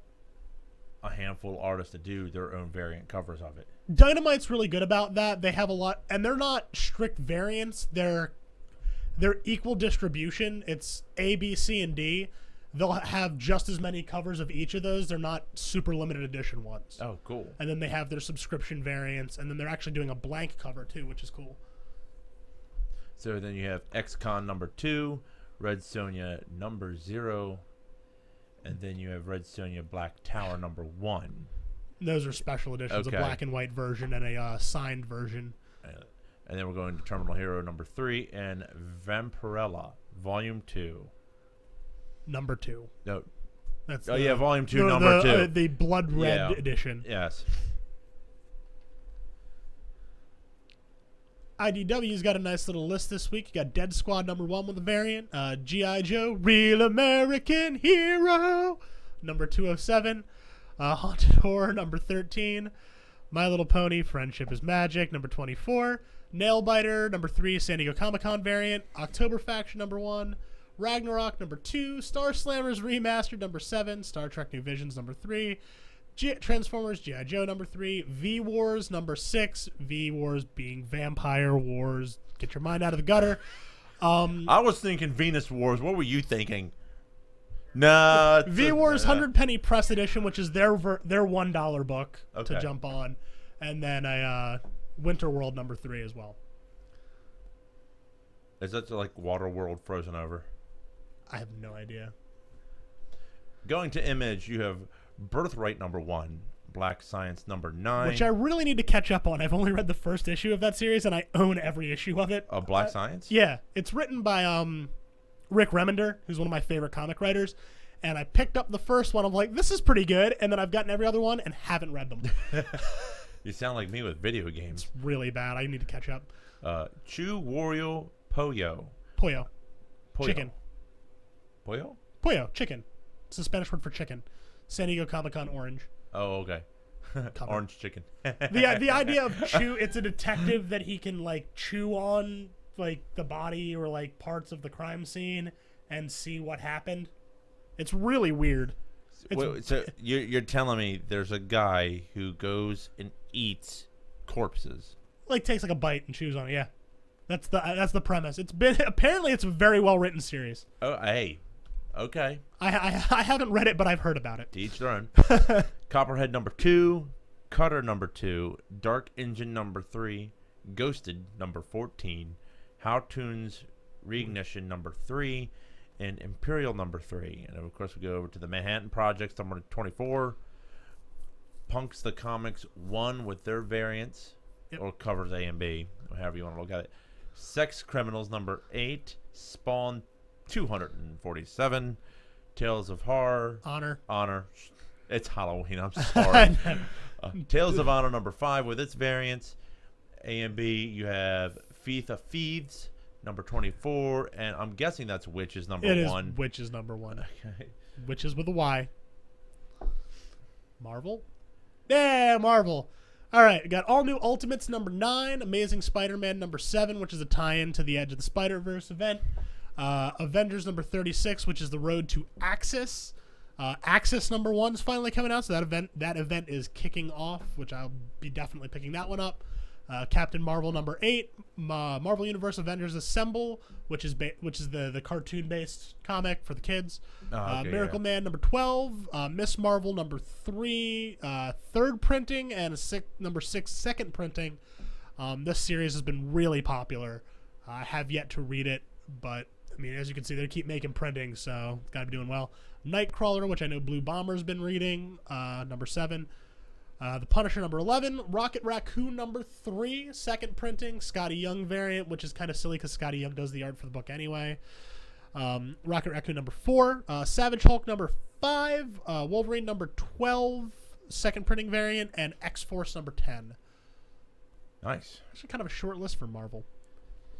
Speaker 1: a handful of artists to do their own variant covers of it.
Speaker 2: Dynamite's really good about that. They have a lot, and they're not strict variants. They're equal distribution. It's A, B, C, and D. They'll have just as many covers of each of those. They're not super limited edition ones.
Speaker 1: Oh, cool.
Speaker 2: And then they have their subscription variants, and then they're actually doing a blank cover too, which is cool.
Speaker 1: So then you have X-Con number 2, Red Sonja number 0, and then you have Red Sonja Black Tower number 1.
Speaker 2: Those are special editions,
Speaker 1: Okay.
Speaker 2: a black and white version and a signed version.
Speaker 1: And then we're going to Terminal Hero number 3 and Vampirella Volume 2.
Speaker 2: Number 2.
Speaker 1: No.
Speaker 2: That's
Speaker 1: Volume 2, number 2.
Speaker 2: The blood red
Speaker 1: Yeah.
Speaker 2: edition.
Speaker 1: Yes.
Speaker 2: IDW's got a nice little list this week. You got Dead Squad number 1 with a variant. G.I. Joe, Real American Hero, number 207. Haunted Horror, number 13. My Little Pony, Friendship is Magic, number 24. Nailbiter, number 3, San Diego Comic-Con variant. October Faction, number 1. Ragnarok, number 2. Star Slammers Remastered, number 7. Star Trek New Visions, number 3. Transformers G.I. Joe, number 3. V-Wars, number 6. V-Wars being Vampire Wars. Get your mind out of the gutter.
Speaker 1: I was thinking Venus Wars. What were you thinking? Nah.
Speaker 2: V-Wars 100 penny press edition, which is their $1 book
Speaker 1: Okay.
Speaker 2: to jump on. And then a Winter World number 3 as well.
Speaker 1: Is that like Waterworld frozen over?
Speaker 2: I have no idea.
Speaker 1: Going to Image, you have Birthright number 1, Black Science number 9.
Speaker 2: Which I really need to catch up on. I've only read the first issue of that series, and I own every issue of it.
Speaker 1: Black Science?
Speaker 2: Yeah. It's written by Rick Remender, who's one of my favorite comic writers. And I picked up the first one. I'm like, this is pretty good. And then I've gotten every other one and haven't read them.
Speaker 1: You sound like me with video games.
Speaker 2: It's really bad. I need to catch up.
Speaker 1: Chu Wario Poyo.
Speaker 2: Pollo.
Speaker 1: Poyo.
Speaker 2: Chicken.
Speaker 1: Poyo?
Speaker 2: Pollo. Chicken. It's the Spanish word for chicken. San Diego Comic-Con orange.
Speaker 1: Oh, okay.
Speaker 2: Cover.
Speaker 1: Orange chicken.
Speaker 2: The idea of chew, it's a detective that he can like chew on like the body or like parts of the crime scene and see what happened. It's really weird.
Speaker 1: Wait, so you're telling me there's a guy who goes and eats corpses?
Speaker 2: Like takes like a bite and chews on it. Yeah, that's the premise. It's a very well written series.
Speaker 1: Oh, hey, okay.
Speaker 2: I haven't read it, but I've heard about it.
Speaker 1: To each their own. Copperhead number 2, Cutter number 2, Dark Engine number 3, Ghosted number 14, Howtoons Reignition number 3, and Imperial number 3. And of course we go over to the Manhattan Projects number 24. Punks the Comics 1 with their variants,
Speaker 2: Yep.
Speaker 1: or covers A and B, however you want to look at it. Sex Criminals number 8, Spawn 247, Tales of Horror.
Speaker 2: Honor.
Speaker 1: It's Halloween, I'm sorry. Tales of Honor number 5 with its variants. A and B, you have Thief of Thieves number 24, and I'm guessing that's Witches number 1.
Speaker 2: It is Witches number 1.
Speaker 1: Okay.
Speaker 2: Witches with a Y. Marvel? Yeah, Marvel. All right, we got All New Ultimates number 9, Amazing Spider-Man number 7, which is a tie-in to the Edge of the Spider-Verse event. Avengers number 36, which is the Road to Axis. Axis number 1 is finally coming out, so that event is kicking off, which I'll be definitely picking that one up. Captain Marvel number 8, Marvel Universe Avengers Assemble, which is the cartoon based comic for the kids. Miracle Man number 12, Miss Marvel number 3, third printing, and number 6 second printing. This series has been really popular. I have yet to read it, but I mean, as you can see, they keep making printing, so it's got to be doing well. Nightcrawler, which I know Blue Bomber's been reading, number 7. The Punisher number 11, Rocket Raccoon number 3, second printing, Scotty Young variant, which is kind of silly because Scotty Young does the art for the book anyway. Rocket Raccoon number 4, Savage Hulk number 5, Wolverine number 12, second printing variant, and X-Force number 10.
Speaker 1: Nice.
Speaker 2: Actually kind of a short list for Marvel.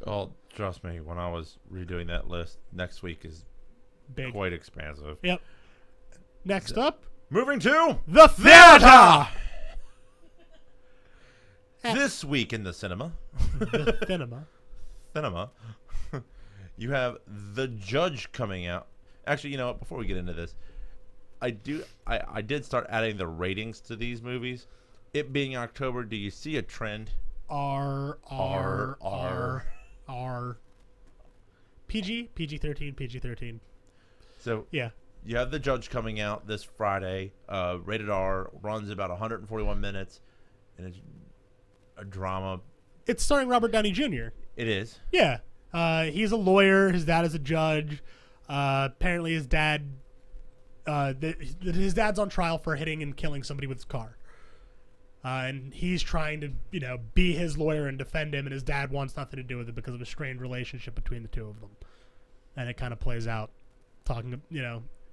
Speaker 1: Well, trust me, when I was redoing that list, next week is
Speaker 2: Big.
Speaker 1: quite expansive.
Speaker 2: Yep. Next up,
Speaker 1: moving to
Speaker 2: the theater.
Speaker 1: This week in the cinema.
Speaker 2: The cinema.
Speaker 1: You have The Judge coming out. Actually, you know what? Before we get into this, I did start adding the ratings to these movies. It being October, do you see a trend?
Speaker 2: R. PG-13.
Speaker 1: So
Speaker 2: yeah,
Speaker 1: you have The Judge coming out this Friday. Rated R, runs about 141 minutes, and it's a drama.
Speaker 2: It's starring Robert Downey Jr.
Speaker 1: It is.
Speaker 2: Yeah, he's a lawyer. His dad is a judge. Apparently, his dad's on trial for hitting and killing somebody with his car. And he's trying to, be his lawyer and defend him, and his dad wants nothing to do with it because of a strained relationship between the two of them. And it kind of plays out, talking,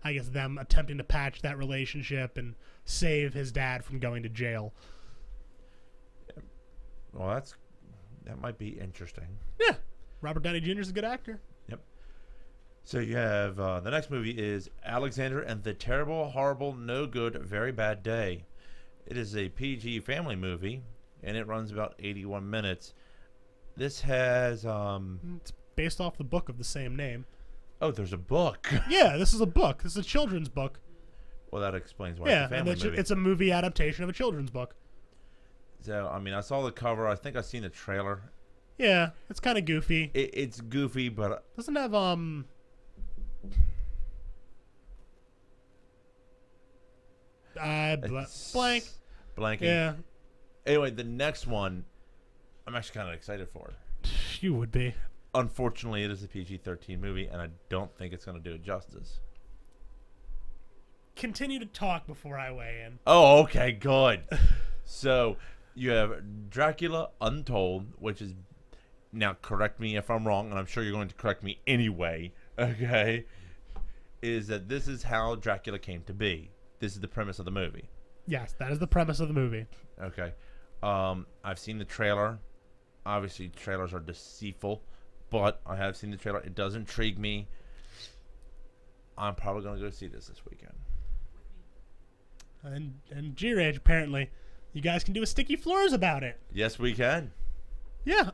Speaker 2: I guess them attempting to patch that relationship and save his dad from going to jail.
Speaker 1: Well, that might be interesting.
Speaker 2: Yeah. Robert Downey Jr. is a good actor.
Speaker 1: Yep. So you have, the next movie is Alexander and the Terrible, Horrible, No Good, Very Bad Day. It is a PG family movie, and it runs about 81 minutes. This has...
Speaker 2: It's based off the book of the same name.
Speaker 1: Oh, there's a book.
Speaker 2: Yeah, this is a book. This is a children's book.
Speaker 1: Well, that explains why it's a family movie.
Speaker 2: It's a movie adaptation of a children's book.
Speaker 1: So, I mean, I saw the cover. I think I've seen the trailer.
Speaker 2: Yeah, it's kind of goofy.
Speaker 1: It's goofy, but...
Speaker 2: Doesn't have, blank.
Speaker 1: Blanking.
Speaker 2: Yeah.
Speaker 1: Anyway, the next one, I'm actually kind of excited for.
Speaker 2: You would be.
Speaker 1: Unfortunately, it is a PG-13 movie, and I don't think it's going to do it justice.
Speaker 2: Continue to talk before I weigh in.
Speaker 1: Oh, okay, good. So, you have Dracula Untold, which is... Now, correct me if I'm wrong, and I'm sure you're going to correct me anyway, okay? Is that this is how Dracula came to be. This is the premise of the movie.
Speaker 2: Yes, that is the premise of the movie.
Speaker 1: Okay. I've seen the trailer. Obviously, trailers are deceitful, but I have seen the trailer. It does intrigue me. I'm probably going to go see this weekend.
Speaker 2: And G-Rage, apparently. You guys can do a Sticky Floors about it.
Speaker 1: Yes, we can.
Speaker 2: Yeah.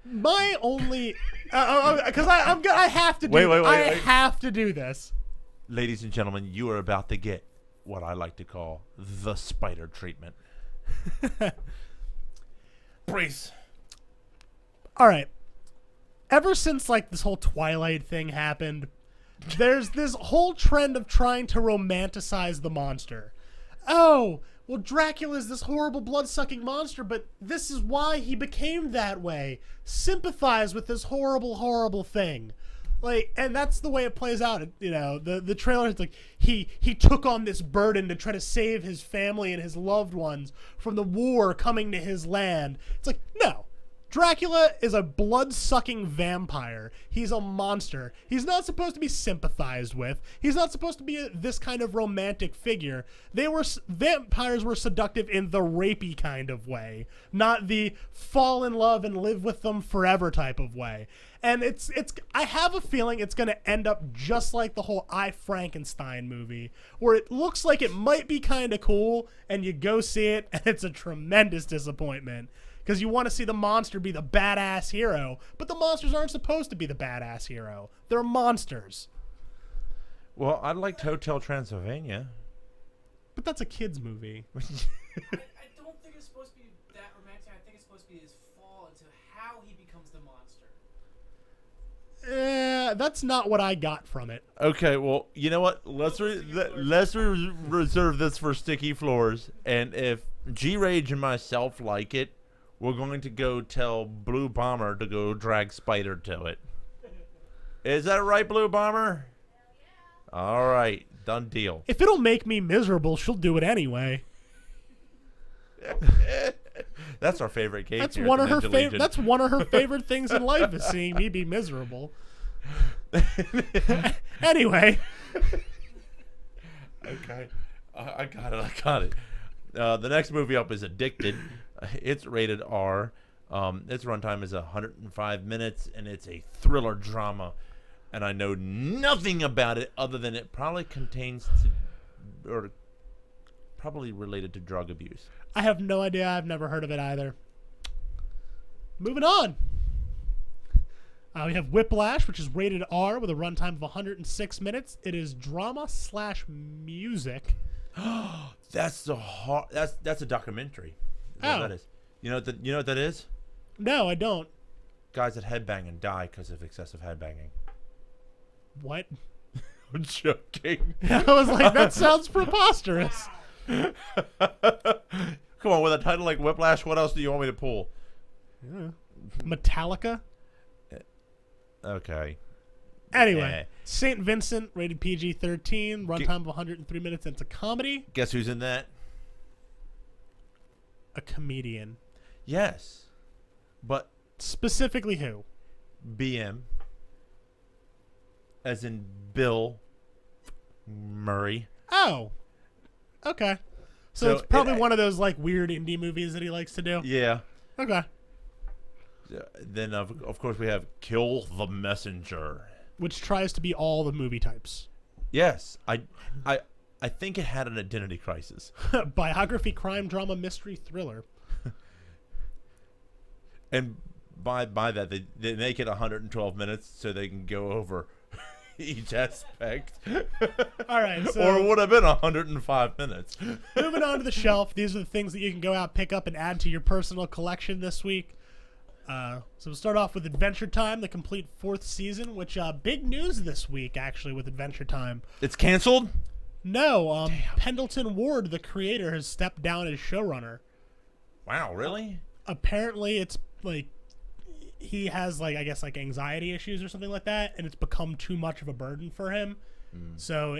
Speaker 2: My only... Because I have to do...
Speaker 1: Wait.
Speaker 2: I have to do this.
Speaker 1: Ladies and gentlemen, you are about to get what I like to call the spider treatment. Brace.
Speaker 2: All right. Ever since this whole Twilight thing happened, there's this whole trend of trying to romanticize the monster. Oh, well, Dracula's this horrible blood-sucking monster, but this is why he became that way. Sympathize with this horrible, horrible thing. And that's the way it plays out. The trailer is he took on this burden to try to save his family and his loved ones from the war coming to his land. It's no. Dracula is a blood-sucking vampire. He's a monster. He's not supposed to be sympathized with. He's not supposed to be this kind of romantic figure. Vampires were seductive in the rapey kind of way, not the fall in love and live with them forever type of way. And I have a feeling it's going to end up just like the whole I, Frankenstein movie, where it looks like it might be kind of cool, and you go see it, and it's a tremendous disappointment. Because you want to see the monster be the badass hero, but the monsters aren't supposed to be the badass hero. They're monsters.
Speaker 1: Well, I liked Hotel Transylvania.
Speaker 2: But that's a kid's movie.
Speaker 3: I don't think think it's supposed to be that romantic. I think it's supposed to be his fall into how he becomes the monster.
Speaker 2: That's not what I got from it.
Speaker 1: Okay, well, you know what? Let's reserve this for Sticky Floors, and if G-Rage and myself like it, we're going to go tell Blue Bomber to go drag Spider to it. Is that right, Blue Bomber? Yeah. All right, done deal.
Speaker 2: If it'll make me miserable, she'll do it anyway.
Speaker 1: That's our favorite game.
Speaker 2: That's one of her favorite. That's one of her favorite things in life is seeing me be miserable. Anyway.
Speaker 1: Okay, I got it. The next movie up is Addicted. It's rated R. Its runtime is 105 minutes, and it's a thriller drama. And I know nothing about it other than it probably probably related to drug abuse.
Speaker 2: I have no idea. I've never heard of it either. Moving on. We have Whiplash, which is rated R with a runtime of 106 minutes. It is drama/music.
Speaker 1: That's a documentary. That's what that is. You know what that is?
Speaker 2: No, I don't.
Speaker 1: Guys that headbang and die because of excessive headbanging.
Speaker 2: What?
Speaker 1: I'm joking.
Speaker 2: I was like, that sounds preposterous.
Speaker 1: Come on, with a title like Whiplash, what else do you want me to pull?
Speaker 2: Yeah. Metallica?
Speaker 1: Okay.
Speaker 2: Anyway, St. Vincent, rated PG-13, runtime of 103 minutes. It's a comedy.
Speaker 1: Guess who's in that?
Speaker 2: A comedian.
Speaker 1: Yes. But
Speaker 2: specifically who?
Speaker 1: BM. As in Bill Murray.
Speaker 2: Oh. Okay. So it's probably one of those like weird indie movies that he likes to do.
Speaker 1: Yeah.
Speaker 2: Okay.
Speaker 1: Then of course we have Kill the Messenger,
Speaker 2: which tries to be all the movie types.
Speaker 1: Yes. I think it had an identity crisis.
Speaker 2: Biography, crime, drama, mystery, thriller.
Speaker 1: And by that they make it 112 minutes so they can go over each aspect.
Speaker 2: All right, so
Speaker 1: or it would have been 105 minutes.
Speaker 2: Moving on to the shelf, these are the things that you can go out, pick up, and add to your personal collection this week. So we'll start off with Adventure Time, the complete 4th season, which big news this week, actually, with Adventure Time.
Speaker 1: It's canceled?
Speaker 2: No, Pendleton Ward, the creator, has stepped down as showrunner.
Speaker 1: Wow, really?
Speaker 2: Apparently, it's like he has I guess anxiety issues or something like that, and it's become too much of a burden for him. So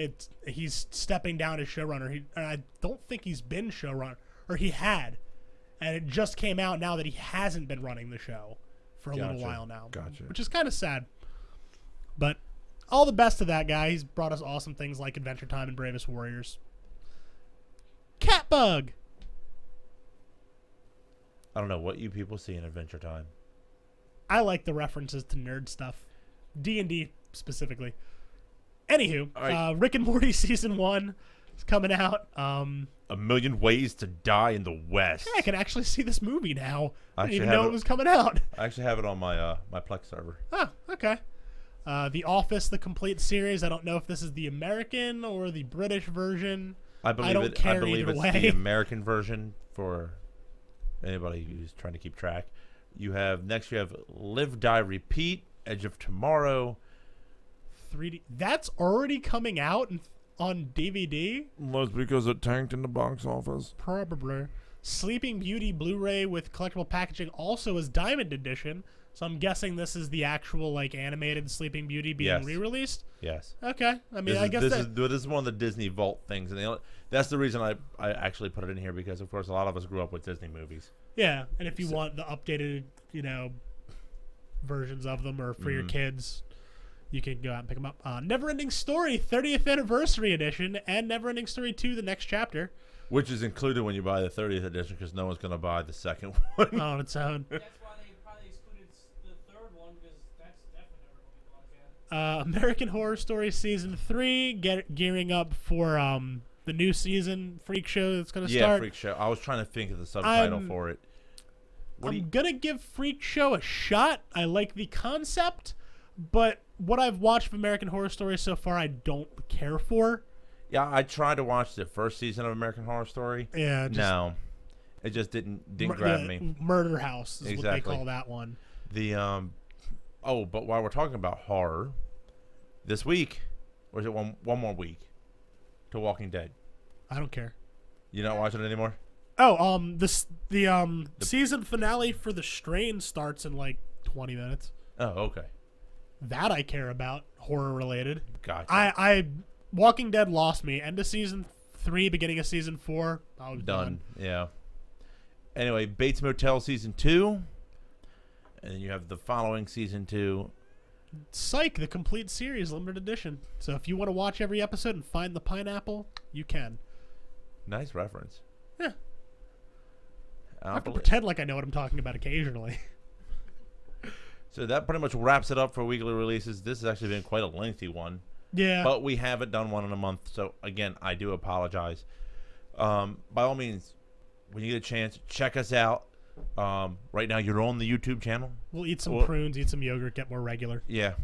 Speaker 2: he's stepping down as showrunner. I don't think he's been showrunner, or he had, and it just came out now that he hasn't been running the show for a little while now.
Speaker 1: Gotcha.
Speaker 2: Which is kind of sad. But all the best to that guy. He's brought us awesome things like Adventure Time and Bravest Warriors. Catbug.
Speaker 1: I don't know what you people see in Adventure Time.
Speaker 2: I like the references to nerd stuff. D&D specifically. Anywho, right. Rick and Morty Season 1 is coming out.
Speaker 1: A Million Ways to Die in the West.
Speaker 2: Yeah, I can actually see this movie now. I didn't even know it was coming out.
Speaker 1: I actually have it on my my Plex server.
Speaker 2: Oh, okay. The Office, the complete series. I don't know if this is the American or the British version.
Speaker 1: I believe it's the American version for anybody who's trying to keep track. You have Live, Die, Repeat, Edge of Tomorrow.
Speaker 2: 3D. That's already coming out on DVD?
Speaker 1: Well, it's because it tanked in the box office.
Speaker 2: Probably. Sleeping Beauty Blu-ray with collectible packaging also is Diamond Edition. So I'm guessing this is the actual animated Sleeping Beauty being re-released?
Speaker 1: Yes.
Speaker 2: Okay. I mean, I guess
Speaker 1: this is one of the Disney Vault things, and that's the reason I actually put it in here, because of course a lot of us grew up with Disney movies.
Speaker 2: Yeah, and if you want the updated, versions of them, or for your kids, you can go out and pick them up. Neverending Story 30th Anniversary Edition and Neverending Story 2, the next chapter.
Speaker 1: Which is included when you buy the 30th edition, because no one's going to buy the second one.
Speaker 2: On its own.
Speaker 3: That's why they probably excluded the third one, because that's definitely never going to be bought again.
Speaker 2: American Horror Story Season 3, gearing up for the new season, Freak Show, that's going to start.
Speaker 1: Yeah, Freak Show. I was trying to think of the subtitle for it.
Speaker 2: I'm going to give Freak Show a shot. I like the concept, but what I've watched of American Horror Story so far, I don't care for.
Speaker 1: Yeah, I tried to watch the first season of American Horror Story.
Speaker 2: Yeah.
Speaker 1: No. It just didn't grab me.
Speaker 2: Murder House is what they
Speaker 1: Exactly.
Speaker 2: call that one.
Speaker 1: The but while we're talking about horror, this week, or is it one more week, to Walking Dead?
Speaker 2: I don't care.
Speaker 1: You're not watching it anymore?
Speaker 2: Oh, the season finale for The Strain starts in like 20 minutes.
Speaker 1: Oh, okay.
Speaker 2: That I care about, horror related.
Speaker 1: Gotcha.
Speaker 2: I Walking Dead lost me. End of season 3, beginning of season 4. I was done.
Speaker 1: Yeah. Anyway, Bates Motel season 2, and then you have the following season 2.
Speaker 2: Psych, the complete series, limited edition. So if you want to watch every episode and find the pineapple, you can.
Speaker 1: Nice reference.
Speaker 2: Yeah. I have to pretend like I know what I'm talking about occasionally.
Speaker 1: So that pretty much wraps it up for weekly releases. This has actually been quite a lengthy one.
Speaker 2: Yeah.
Speaker 1: But we haven't done one in a month. So, again, I do apologize. By all means, when you get a chance, check us out. Right now, you're on the YouTube channel.
Speaker 2: We'll eat some prunes, eat some yogurt, get more regular.
Speaker 1: Yeah.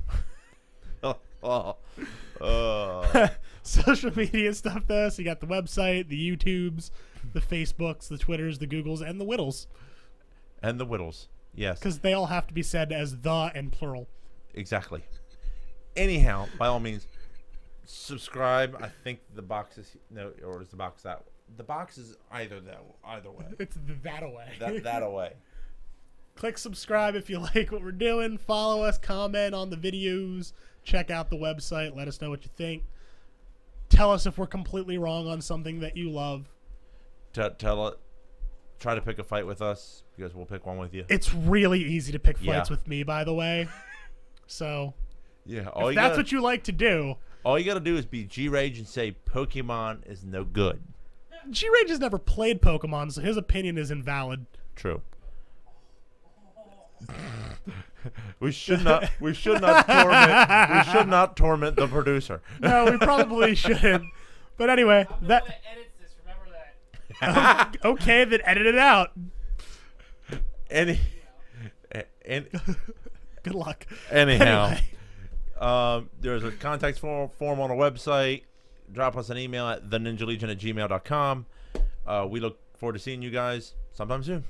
Speaker 2: Social media stuff, though. So you got the website, the YouTubes, the Facebooks, the Twitters, the Googles, and the Whittles.
Speaker 1: And the Whittles. Yes.
Speaker 2: Because they all have to be said as the and plural.
Speaker 1: Exactly. Anyhow, by all means, subscribe. I think the box is or is the box that? The box is either way.
Speaker 2: It's that away.
Speaker 1: That away.
Speaker 2: Click subscribe if you like what we're doing. Follow us. Comment on the videos. Check out the website. Let us know what you think. Tell us if we're completely wrong on something that you love.
Speaker 1: Try to pick a fight with us because we'll pick one with you.
Speaker 2: It's really easy to pick fights with me, by the way. So,
Speaker 1: yeah,
Speaker 2: if that's what you like to do,
Speaker 1: all you got to do is be G-Rage and say Pokemon is no good.
Speaker 2: G-Rage has never played Pokemon, so his opinion is invalid.
Speaker 1: True. We should not torment the producer.
Speaker 2: No, we probably shouldn't. But anyway,
Speaker 3: I'm the one that edits this. Remember that.
Speaker 2: Okay, then edit it out. Good luck.
Speaker 1: Anyhow,
Speaker 2: Anyway.
Speaker 1: There's a contact form on our website. Drop us an email at theninjalegion@gmail.com. We look forward to seeing you guys sometime soon.